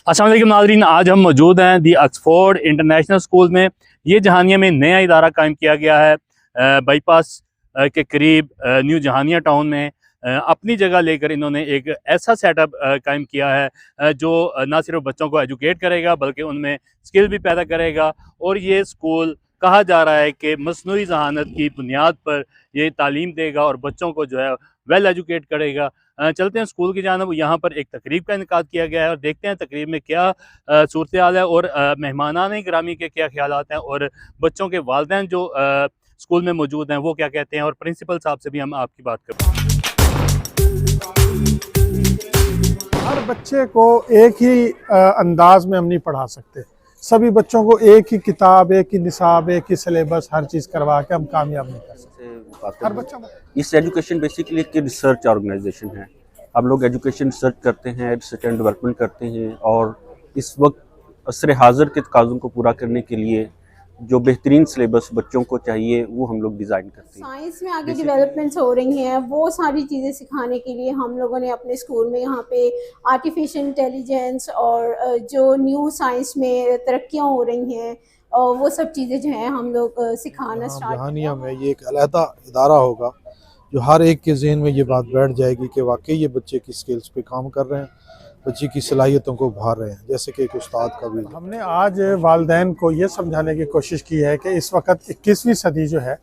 अस्सलाम वालेकुम नाज़रीन, आज हम मौजूद हैं दी ऑक्सफोर्ड इंटरनेशनल स्कूल में। ये जहानिया में नया इदारा कायम किया गया है बाईपास के करीब न्यू जहानिया टाउन में। अपनी जगह लेकर इन्होंने एक ऐसा सेटअप कायम किया है जो ना सिर्फ बच्चों को एजुकेट करेगा बल्कि उनमें स्किल भी पैदा करेगा। और ये स्कूल कहा जा रहा है कि मसनूई ज़हानत की बुनियाद पर ये तालीम देगा और बच्चों को जो है वेल एजुकेट करेगा। चलते हैं स्कूल की जानिब। यहाँ पर एक तकरीब का इनेकाद किया गया है और देखते हैं तकरीब में क्या सूरत हाल है और मेहमानान गिरामी के क्या ख्यालात हैं और बच्चों के वालिदैन जो स्कूल में मौजूद हैं वो क्या कहते हैं, और प्रिंसिपल साहब से भी हम आपकी बात करते हैं। हर बच्चे को एक ही अंदाज में हम नहीं पढ़ा सकते। सभी बच्चों को एक ही किताब, एक ही निसाब, एक ही सिलेबस, हर चीज़ करवा के हम कामयाब नहीं कर सकते। हर बच्चा इस एजुकेशन बेसिकली एक रिसर्च ऑर्गेनाइजेशन है। हम लोग एजुकेशन रिसर्च करते हैं, रिसर्च एंड डेवलपमेंट करते हैं, और इस वक्त असर हाज़िर के तकाज़ों को पूरा करने के लिए जो बेहतरीन सिलेबस बच्चों को चाहिए वो हम लोग डिज़ाइन करते हैं। साइंस में आगे डेवलपमेंट्स हो रही हैं, वो सारी चीज़ें सिखाने के लिए हम लोगों ने अपने स्कूल में यहाँ पे आर्टिफिशियल इंटेलिजेंस और जो न्यू साइंस में तरक्कियाँ हो रही हैं और वो सब चीज़ें जो हैं हम लोग सिखाना स्टार्ट जहानिया में ये एक अलहदा इदारा होगा जो हर एक के जहन में ये बात बैठ जाएगी कि वाकई ये बच्चे की स्किल्स पे काम कर रहे हैं, बच्चे की सलाहियतों को उभार रहे हैं, जैसे कि एक उस्ताद का भी। हमने आज वालिदैन को ये समझाने की कोशिश की है कि इस वक्त 21वीं सदी जो है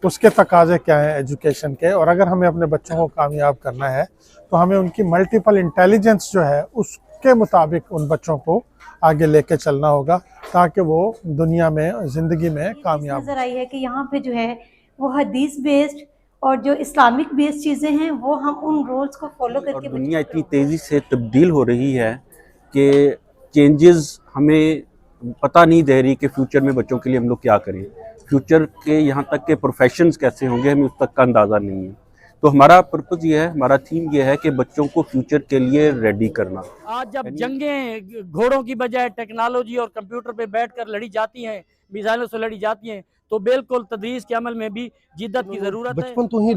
उसके तकाजे क्या हैं एजुकेशन के, और अगर हमें अपने बच्चों को कामयाब करना है तो हमें उनकी मल्टीपल इंटेलिजेंस जो है उसके मुताबिक उन बच्चों को आगे लेके चलना होगा ताकि वो दुनिया में ज़िंदगी में कामयाब। नजर आई है कि यहाँ पे जो है वो हदीस बेस्ड और जो इस्लामिक बेस्ड चीज़ें हैं वो हम उन रूल्स को फॉलो करके। दुनिया इतनी तेज़ी से तब्दील हो रही है कि चेंजेस हमें पता नहीं दे रही कि फ्यूचर में बच्चों के लिए हम लोग क्या करें। फ्यूचर के यहाँ तक के प्रोफेशंस कैसे होंगे हमें उस तक का अंदाज़ा नहीं है। तो हमारा पर्पज़ ये है, हमारा थीम ये है कि बच्चों को फ्यूचर के लिए रेडी करना। आज जब जंगें घोड़ों की बजाय टेक्नोलॉजी और कंप्यूटर पे बैठकर लड़ी जाती हैं, मिसाइलों से लड़ी जाती हैं, तो बिल्कुल तदरीस के अमल में भी जिद्दत की ज़रूरत है। बचपन तो ही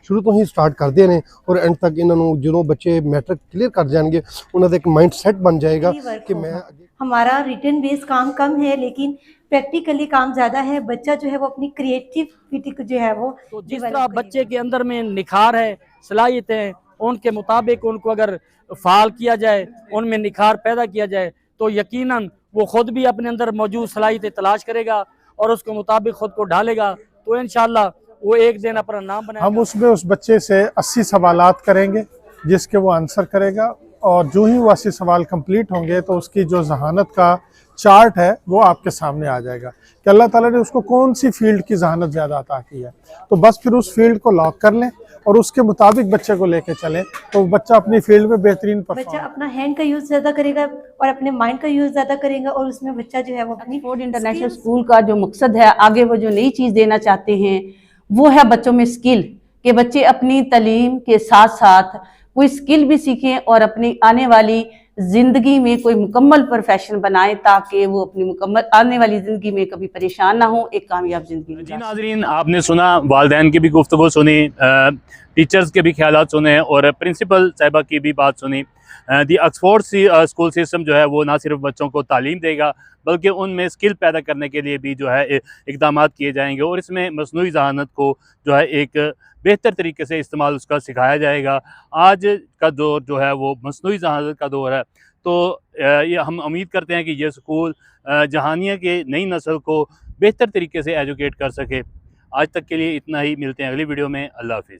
शुरू तो ही स्टार्ट कर देने और एंड तक इन्होंने जो बच्चे मैट्रिक क्लियर कर जाएंगे उन्होंने एक माइंड सेट बन जाएगा कि मैं। हमारा रिटन बेस्ड काम कम है लेकिन प्रैक्टिकली काम ज़्यादा है। बच्चा जो है वो अपनी क्रिएटिविटी को जो है वो तो जिस तरह बच्चे के अंदर में निखार है, सलाहियतें हैं, उनके मुताबिक उनको अगर फाल किया जाए, उनमें निखार पैदा किया जाए तो यकीनन वो खुद भी अपने अंदर मौजूद सलाहियतें तलाश करेगा और उसके मुताबिक खुद को ढालेगा, तो इंशाल्लाह वो एक दिन अपना नाम बनाएगा। हम उसमें उस बच्चे से 80 सवालात करेंगे जिसके वो आंसर करेगा, और जो ही वो 80 सवाल कंप्लीट होंगे तो उसकी जो जहानत का चार्ट है वो आपके सामने आ जाएगा कि अल्लाह ताला ने उसको कौन सी फील्ड की जहानत ज़्यादा अता की है। तो बस फिर उस फील्ड को लॉक कर लें और उसके मुताबिक बच्चे को लेके चलें तो बच्चा अपनी फील्ड में बेहतरीन बच्चा अपना हैंड का यूज़ ज़्यादा करेगा और अपने माइंड का यूज़ ज़्यादा करेगा, और उसमें बच्चा जो है वो अपनी ऑक्सफोर्ड इंटरनेशनल स्कूल का जो मकसद है, आगे वो जो नई चीज़ देना चाहते हैं वो है बच्चों में स्किल, कि बच्चे अपनी तालीम के साथ साथ कोई स्किल भी सीखें और अपनी आने वाली ज़िंदगी में कोई मुकम्मल प्रोफेशन बनाएं ताकि वो अपनी मुकम्मल आने वाली ज़िंदगी में कभी परेशान ना हो, एक कामयाब ज़िंदगी। जी नाज़रीन, आपने सुना, वालिदैन की भी गुफ्तगू सुनी, टीचर्स के भी ख्यालात सुने और प्रिंसिपल साहिबा की भी बात सुनी। दी ऑक्सफोर्ड स्कूल सिस्टम जो है वो ना सिर्फ बच्चों को तालीम देगा बल्कि उनमें स्किल पैदा करने के लिए भी जो है इक़दामात किए जाएंगे, और इसमें मसनूई ज़हानत को जो है एक बेहतर तरीके से इस्तेमाल उसका सिखाया जाएगा। आज का दौर जो है वो मसनूई ज़हानत का दौर है, तो ये हम उम्मीद करते हैं कि ये स्कूल जहानिया के नई नस्ल को बेहतर तरीके से एजुकेट कर सके। आज तक के लिए इतना ही, मिलते हैं अगली वीडियो में। अल्लाह हाफ़िज़।